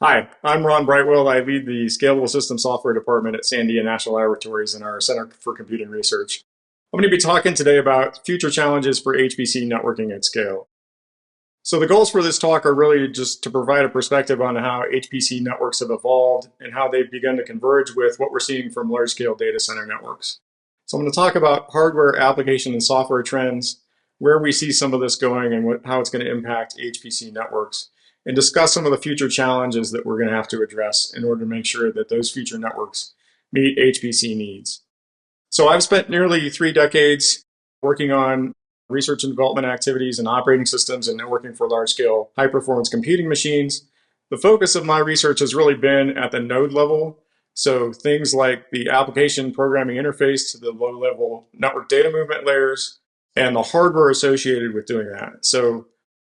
Hi, I'm Ron Brightwell. I lead the Scalable System Software Department at Sandia National Laboratories in our Center for Computing Research. I'm going to be talking today about future challenges for HPC networking at scale. So the goals for this talk are really just to provide a perspective on how HPC networks have evolved and how they've begun to converge with what we're seeing from large-scale data center networks. So I'm going to talk about hardware, application, and software trends, where we see some of this going and how it's going to impact HPC networks, and discuss some of the future challenges that we're going to have to address in order to make sure that those future networks meet HPC needs. So I've spent nearly 3 decades working on research and development activities and operating systems and networking for large-scale high-performance computing machines. The focus of my research has really been at the node level. So things like the application programming interface to the low-level network data movement layers and the hardware associated with doing that. So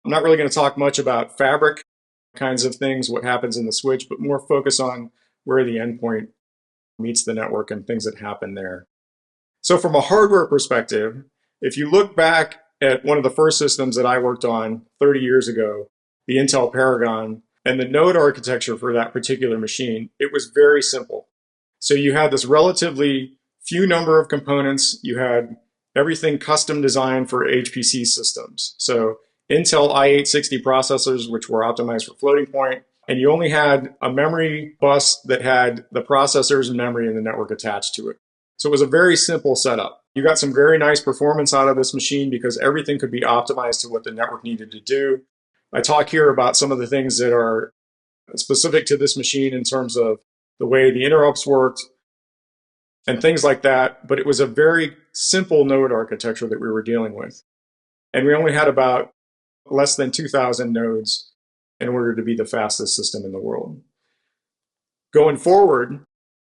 I'm not really going to talk much about fabric kinds of things, what happens in the switch, but more focus on where the endpoint meets the network and things that happen there. So from a hardware perspective, if you look back at one of the first systems that I worked on 30 years ago, the Intel Paragon, and the node architecture for that particular machine, it was very simple. So you had this relatively few number of components. You had everything custom designed for HPC systems. So Intel i860 processors, which were optimized for floating point, and you only had a memory bus that had the processors and memory and the network attached to it. So it was a very simple setup. You got some very nice performance out of this machine because everything could be optimized to what the network needed to do. I talk here about some of the things that are specific to this machine in terms of the way the interrupts worked and things like that, but it was a very simple node architecture that we were dealing with. And we only had about less than 2,000 nodes in order to be the fastest system in the world. Going forward,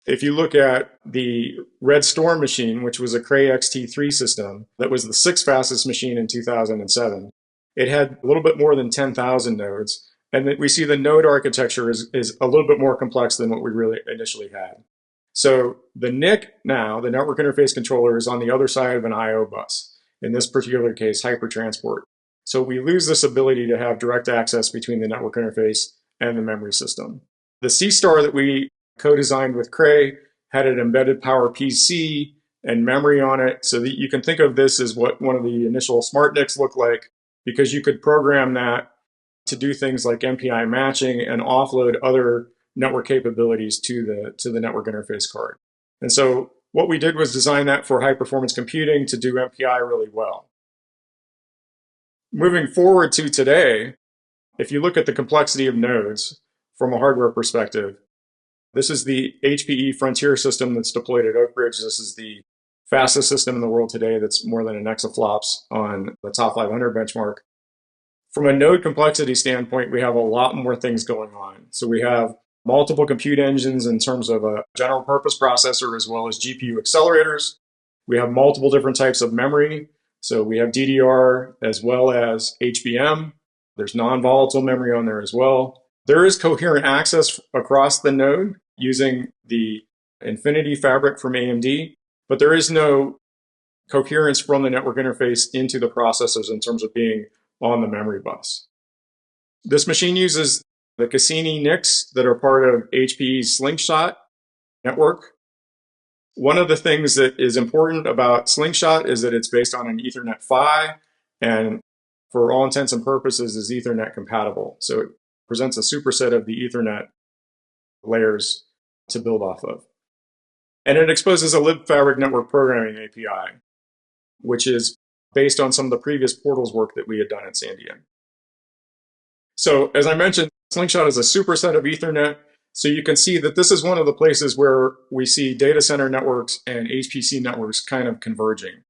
if you look at the Red Storm machine, which was a Cray XT3 system, that was the sixth fastest machine in 2007, it had a little bit more than 10,000 nodes. And we see the node architecture is a little bit more complex than what we really initially had. So the NIC now, the network interface controller, is on the other side of an I/O bus, in this particular case, hypertransport. So we lose this ability to have direct access between the network interface and the memory system. The C-Star that we co-designed with Cray had an embedded power PC and memory on it, so that you can think of this as what one of the initial SmartNics looked like, because you could program that to do things like MPI matching and offload other network capabilities to the network interface card. And so what we did was design that for high performance computing to do MPI really well. Moving forward to today, if you look at the complexity of nodes from a hardware perspective, this is the HPE Frontier system that's deployed at Oak Ridge. This is the fastest system in the world today that's more than an exaflops on the top 500 benchmark. From a node complexity standpoint, we have a lot more things going on. So we have multiple compute engines in terms of a general purpose processor as well as GPU accelerators. We have multiple different types of memory. So we have DDR as well as HBM. There's non-volatile memory on there as well. There is coherent access across the node using the Infinity Fabric from AMD, but there is no coherence from the network interface into the processors in terms of being on the memory bus. This machine uses the Cassini NICs that are part of HPE's Slingshot network. One of the things that is important about Slingshot is that it's based on an Ethernet PHY, and for all intents and purposes is Ethernet compatible. So it presents a superset of the Ethernet layers to build off of. And it exposes a libfabric network programming API, which is based on some of the previous portals work that we had done at Sandia. So as I mentioned, Slingshot is a superset of Ethernet. So you can see that this is one of the places where we see data center networks and HPC networks kind of converging,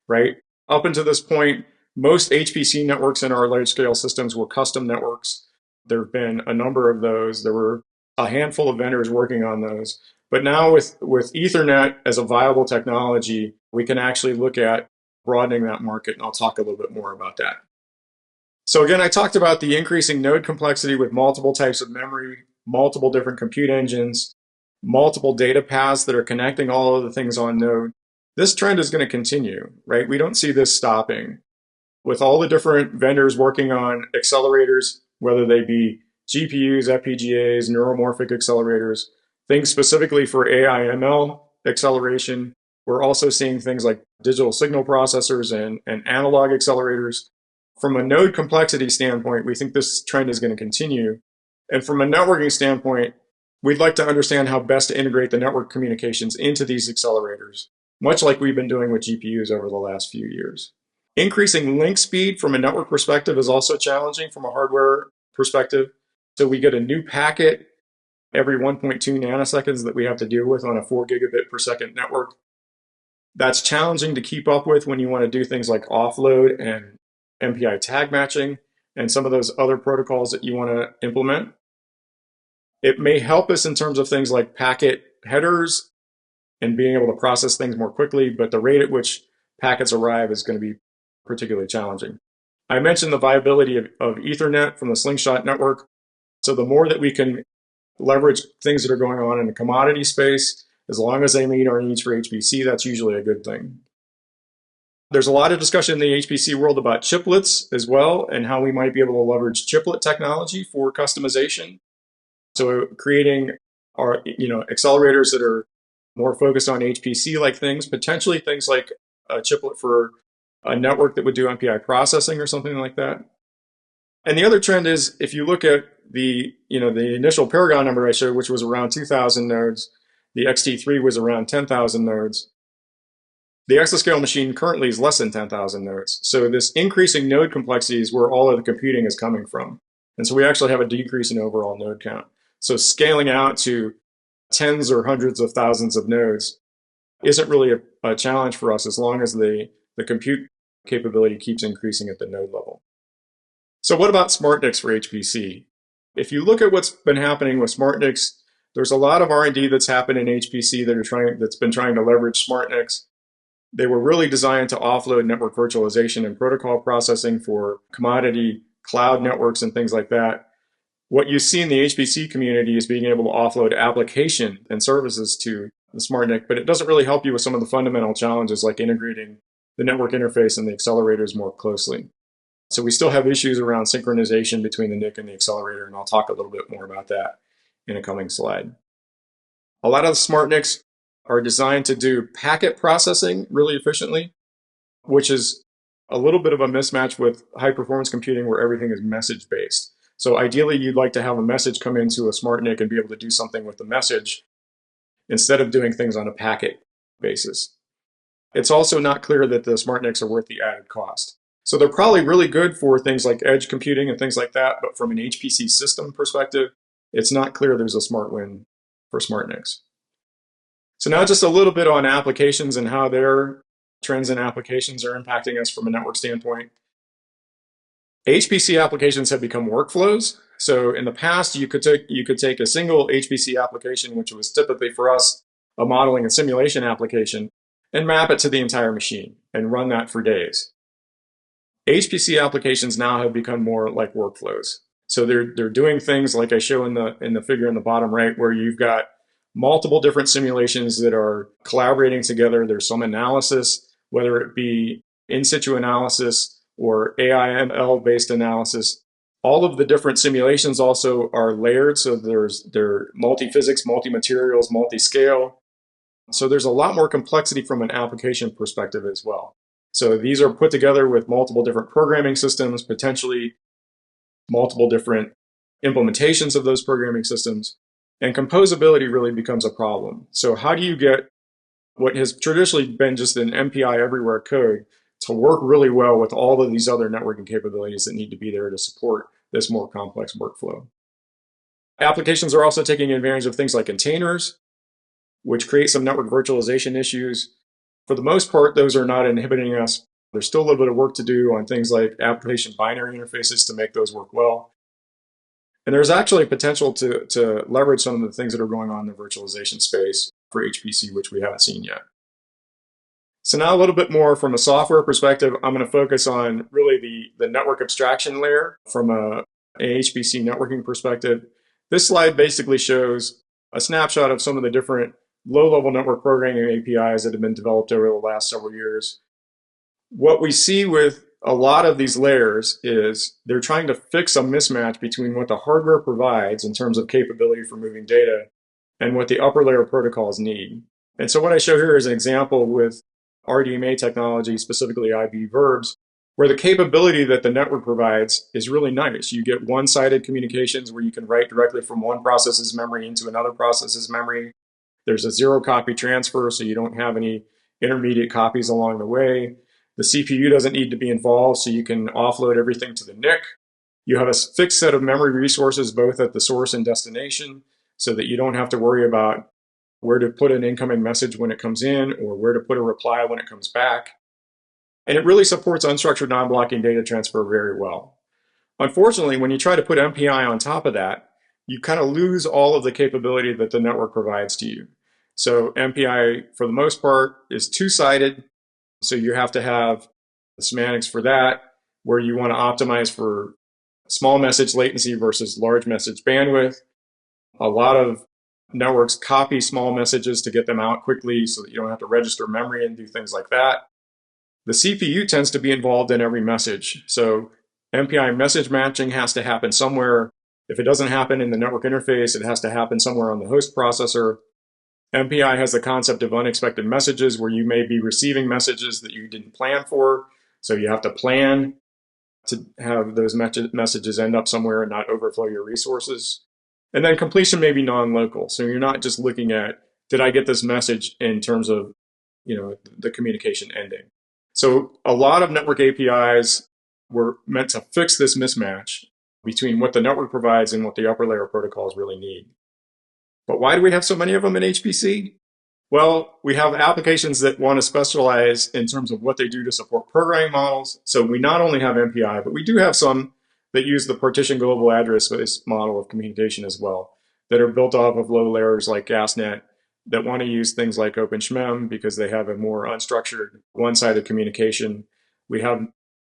right? Up until this point, most HPC networks in our large scale systems were custom networks. There have been a number of those. There were a handful of vendors working on those. But now with Ethernet as a viable technology, we can actually look at broadening that market, and I'll talk a little bit more about that. So again, I talked about the increasing node complexity with multiple types of memory, multiple different compute engines, multiple data paths that are connecting all of the things on node. This trend is going to continue, right? We don't see this stopping. With all the different vendors working on accelerators, whether they be GPUs, FPGAs, neuromorphic accelerators, things specifically for AI ML acceleration. We're also seeing things like digital signal processors and analog accelerators. From a node complexity standpoint, we think this trend is going to continue. And from a networking standpoint, we'd like to understand how best to integrate the network communications into these accelerators, much like we've been doing with GPUs over the last few years. Increasing link speed from a network perspective is also challenging from a hardware perspective. So we get a new packet every 1.2 nanoseconds that we have to deal with on a 4 gigabit per second network. That's challenging to keep up with when you want to do things like offload and MPI tag matching and some of those other protocols that you want to implement. It may help us in terms of things like packet headers and being able to process things more quickly, but the rate at which packets arrive is going to be particularly challenging. I mentioned the viability of Ethernet from the Slingshot network. So the more that we can leverage things that are going on in the commodity space, as long as they meet our needs for HPC, that's usually a good thing. There's a lot of discussion in the HPC world about chiplets as well, and how we might be able to leverage chiplet technology for customization. So creating our accelerators that are more focused on HPC-like things, potentially things like a chiplet for a network that would do MPI processing or something like that. And the other trend is, if you look at the initial Paragon number I showed, which was around 2,000 nodes, the XT3 was around 10,000 nodes. The exascale machine currently is less than 10,000 nodes. So this increasing node complexity is where all of the computing is coming from. And so we actually have a decrease in overall node count. So scaling out to tens or hundreds of thousands of nodes isn't really a challenge for us as long as the compute capability keeps increasing at the node level. So what about SmartNics for HPC? If you look at what's been happening with SmartNics, there's a lot of R&D that's happened in HPC that's been trying to leverage SmartNics. They were really designed to offload network virtualization and protocol processing for commodity cloud networks and things like that. What you see in the HPC community is being able to offload application and services to the SmartNIC, but it doesn't really help you with some of the fundamental challenges like integrating the network interface and the accelerators more closely. So we still have issues around synchronization between the NIC and the accelerator, and I'll talk a little bit more about that in a coming slide. A lot of the SmartNICs are designed to do packet processing really efficiently, which is a little bit of a mismatch with high performance computing where everything is message based. So ideally, you'd like to have a message come into a SmartNIC and be able to do something with the message instead of doing things on a packet basis. It's also not clear that the SmartNICs are worth the added cost. So they're probably really good for things like edge computing and things like that, but from an HPC system perspective, it's not clear there's a smart win for SmartNICs. So now just a little bit on applications and how their trends and applications are impacting us from a network standpoint. HPC applications have become workflows. So in the past, you could take a single HPC application, which was typically for us a modeling and simulation application, and map it to the entire machine and run that for days. HPC applications now have become more like workflows. So they're doing things like I show in the figure in the bottom right, where you've got multiple different simulations that are collaborating together. There's some analysis, whether it be in situ analysis or AI ML based analysis. All of the different simulations also are layered. So they're multi-physics, multi-materials, multi-scale. So there's a lot more complexity from an application perspective as well. So these are put together with multiple different programming systems, potentially multiple different implementations of those programming systems. And composability really becomes a problem. So how do you get what has traditionally been just an MPI everywhere code to work really well with all of these other networking capabilities that need to be there to support this more complex workflow? Applications are also taking advantage of things like containers, which create some network virtualization issues. For the most part, those are not inhibiting us. There's still a little bit of work to do on things like application binary interfaces to make those work well. And there's actually potential to leverage some of the things that are going on in the virtualization space for HPC, which we haven't seen yet. So now a little bit more from a software perspective, I'm going to focus on really the network abstraction layer from a HPC networking perspective. This slide basically shows a snapshot of some of the different low-level network programming APIs that have been developed over the last several years. What we see with a lot of these layers is they're trying to fix a mismatch between what the hardware provides in terms of capability for moving data and what the upper layer protocols need. And so what I show here is an example with RDMA technology, specifically IB verbs, where the capability that the network provides is really nice. You get one-sided communications where you can write directly from one process's memory into another process's memory. There's a zero copy transfer, so you don't have any intermediate copies along the way. The CPU doesn't need to be involved, so you can offload everything to the NIC. You have a fixed set of memory resources both at the source and destination, so that you don't have to worry about where to put an incoming message when it comes in or where to put a reply when it comes back. And it really supports unstructured non-blocking data transfer very well. Unfortunately, when you try to put MPI on top of that, you kind of lose all of the capability that the network provides to you. So MPI, for the most part, is two-sided. So you have to have the semantics for that, where you want to optimize for small message latency versus large message bandwidth. A lot of networks copy small messages to get them out quickly so that you don't have to register memory and do things like that. The CPU tends to be involved in every message. So MPI message matching has to happen somewhere. If it doesn't happen in the network interface, it has to happen somewhere on the host processor. MPI has the concept of unexpected messages where you may be receiving messages that you didn't plan for. So you have to plan to have those messages end up somewhere and not overflow your resources. And then completion may be non-local. So you're not just looking at, did I get this message in terms of, the communication ending. So a lot of network APIs were meant to fix this mismatch between what the network provides and what the upper layer protocols really need. But why do we have so many of them in HPC? Well, we have applications that want to specialize in terms of what they do to support programming models. So we not only have MPI, but we do have some that use the partition global address space model of communication as well, that are built off of low layers like GasNet, that want to use things like OpenSHMEM because they have a more unstructured one-sided communication. We have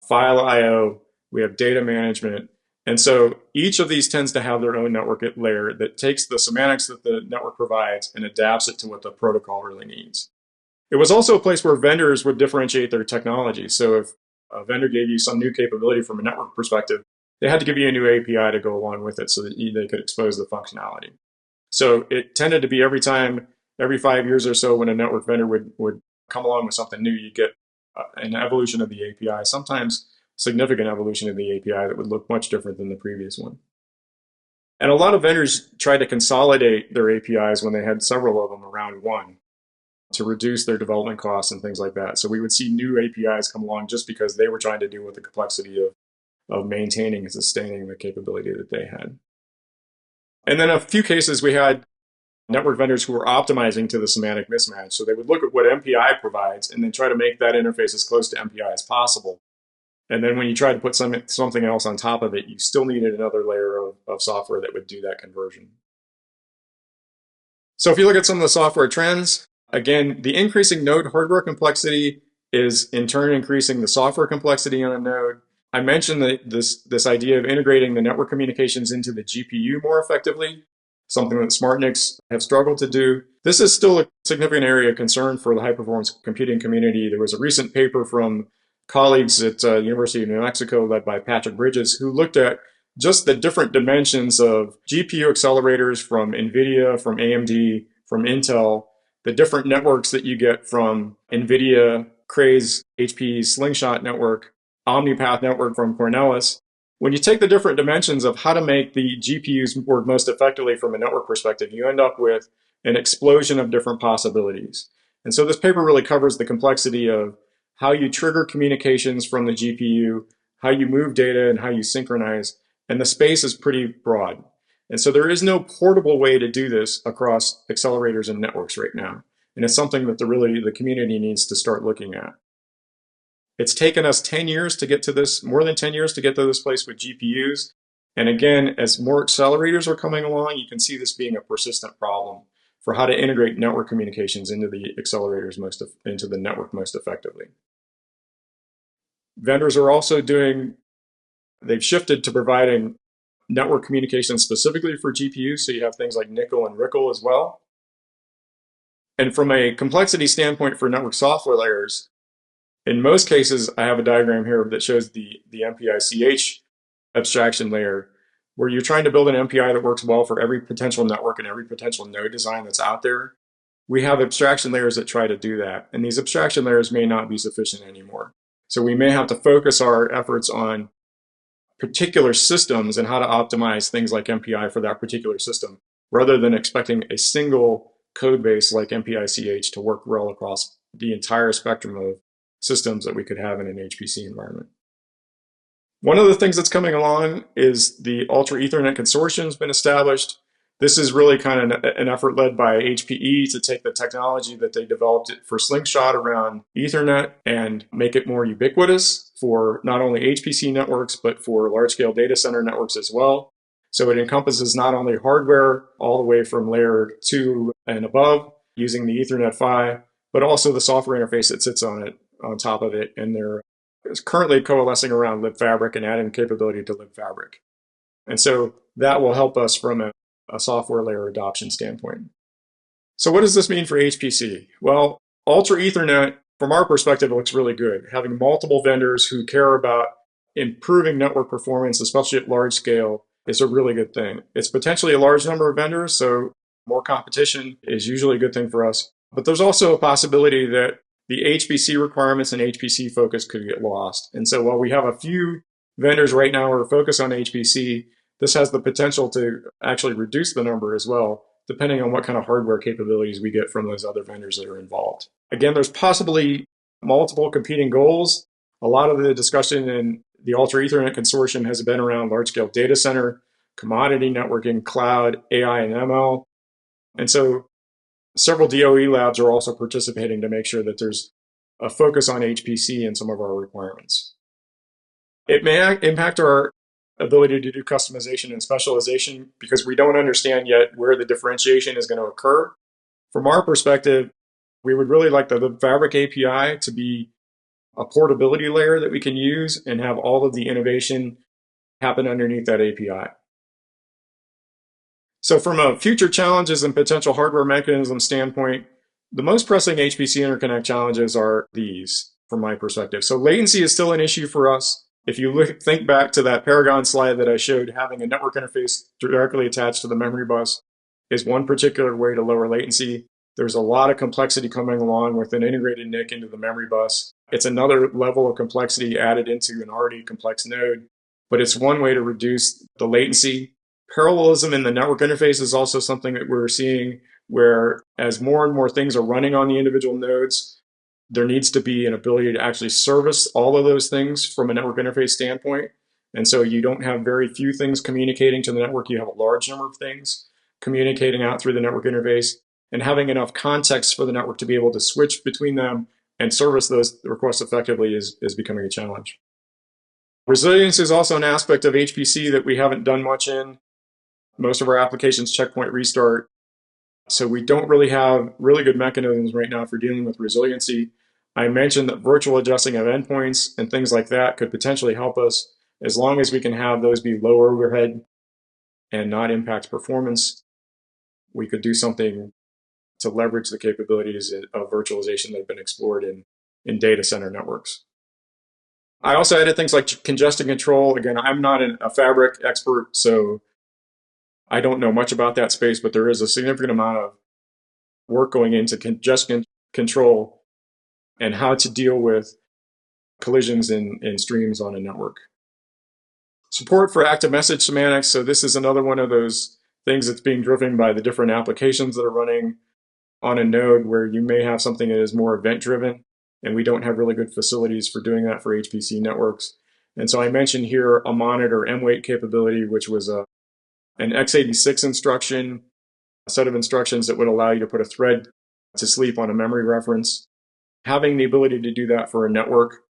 file I/O, we have data management. And so each of these tends to have their own network layer that takes the semantics that the network provides and adapts it to what the protocol really needs. It was also a place where vendors would differentiate their technology. So if a vendor gave you some new capability from a network perspective, they had to give you a new API to go along with it so that they could expose the functionality. So it tended to be every 5 years or so when a network vendor would come along with something new, you get an evolution of the API, sometimes significant evolution of the API that would look much different than the previous one. And a lot of vendors tried to consolidate their APIs when they had several of them around one to reduce their development costs and things like that. So we would see new APIs come along just because they were trying to deal with the complexity of maintaining and sustaining the capability that they had. And then a few cases we had network vendors who were optimizing to the semantic mismatch. So they would look at what MPI provides and then try to make that interface as close to MPI as possible. And then when you try to put something else on top of it, you still needed another layer of software that would do that conversion. So if you look at some of the software trends, again, the increasing node hardware complexity is in turn increasing the software complexity on a node. I mentioned that this idea of integrating the network communications into the GPU more effectively, something that SmartNics have struggled to do. This is still a significant area of concern for the high-performance computing community. There was a recent paper from colleagues at the University of New Mexico led by Patrick Bridges who looked at just the different dimensions of GPU accelerators from NVIDIA, from AMD, from Intel, the different networks that you get from NVIDIA, Craze, HP's Slingshot network, OmniPath network from Cornelis. When you take the different dimensions of how to make the GPUs work most effectively from a network perspective, you end up with an explosion of different possibilities. And so this paper really covers the complexity of how you trigger communications from the GPU, how you move data, and how you synchronize. And the space is pretty broad. And so there is no portable way to do this across accelerators and networks right now. And it's something that the community needs to start looking at. It's taken us 10 years to get to this, more than 10 years to get to this place with GPUs. And again, as more accelerators are coming along, you can see this being a persistent problem for how to integrate network communications into the accelerators into the network most effectively. Vendors are also they've shifted to providing network communications specifically for GPUs. So you have things like Nickel and Rickel as well. And from a complexity standpoint for network software layers, In most cases, I have a diagram here that shows the MPICH abstraction layer, where you're trying to build an MPI that works well for every potential network and every potential node design that's out there. We have abstraction layers that try to do that, and these abstraction layers may not be sufficient anymore. So we may have to focus our efforts on particular systems and how to optimize things like MPI for that particular system, rather than expecting a single code base like MPICH to work well across the entire spectrum of systems that we could have in an HPC environment. One of the things that's coming along is the Ultra Ethernet Consortium has been established. This is really kind of an effort led by HPE to take the technology that they developed for Slingshot around Ethernet and make it more ubiquitous for not only HPC networks, but for large-scale data center networks as well. So it encompasses not only hardware all the way from layer 2 and above using the Ethernet PHY, but also the software interface that sits on top of it. And they're currently coalescing around libfabric and adding capability to libfabric. And so that will help us from a software layer adoption standpoint. So what does this mean for HPC? Well, Ultra Ethernet, from our perspective, looks really good. Having multiple vendors who care about improving network performance, especially at large scale, is a really good thing. It's potentially a large number of vendors, so more competition is usually a good thing for us. But there's also a possibility that the HPC requirements and HPC focus could get lost. And so while we have a few vendors right now who are focused on HPC, this has the potential to actually reduce the number as well, depending on what kind of hardware capabilities we get from those other vendors that are involved. Again, there's possibly multiple competing goals. A lot of the discussion in the Ultra Ethernet Consortium has been around large-scale data center, commodity networking, cloud, AI, and ML. And so several DOE labs are also participating to make sure that there's a focus on HPC in some of our requirements. It may impact our ability to do customization and specialization because we don't understand yet where the differentiation is going to occur. From our perspective, we would really like the libfabric API to be a portability layer that we can use and have all of the innovation happen underneath that API. So from a future challenges and potential hardware mechanism standpoint, the most pressing HPC interconnect challenges are these, from my perspective. So latency is still an issue for us. If you think back to that Paragon slide that I showed, having a network interface directly attached to the memory bus is one particular way to lower latency. There's a lot of complexity coming along with an integrated NIC into the memory bus. It's another level of complexity added into an already complex node, but it's one way to reduce the latency. Parallelism in the network interface is also something that we're seeing where as more and more things are running on the individual nodes, there needs to be an ability to actually service all of those things from a network interface standpoint. And so you don't have very few things communicating to the network. You have a large number of things communicating out through the network interface, and having enough context for the network to be able to switch between them and service those requests effectively is becoming a challenge. Resilience is also an aspect of HPC that we haven't done much in. Most of our applications checkpoint restart. So we don't really have really good mechanisms right now for dealing with resiliency. I mentioned that virtual addressing of endpoints and things like that could potentially help us as long as we can have those be low overhead and not impact performance. We could do something to leverage the capabilities of virtualization that have been explored in data center networks. I also added things like congestion control. Again, I'm not a fabric expert, so I don't know much about that space, but there is a significant amount of work going into congestion control and how to deal with collisions in streams on a network. Support for active message semantics. So this is another one of those things that's being driven by the different applications that are running on a node where you may have something that is more event-driven, and we don't have really good facilities for doing that for HPC networks. And so I mentioned here a monitor M-weight capability, which was an x86 instruction, a set of instructions that would allow you to put a thread to sleep on a memory reference. Having the ability to do that for a network,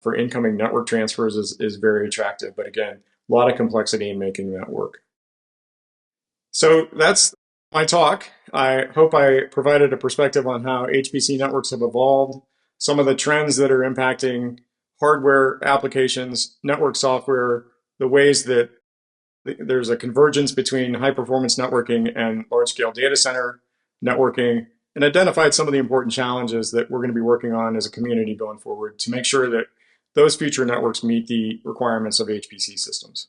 for incoming network transfers is very attractive. But again, a lot of complexity in making that work. So that's my talk. I hope I provided a perspective on how HPC networks have evolved, some of the trends that are impacting hardware applications, network software, the ways that there's a convergence between high-performance networking and large-scale data center networking, and identified some of the important challenges that we're going to be working on as a community going forward to make sure that those future networks meet the requirements of HPC systems.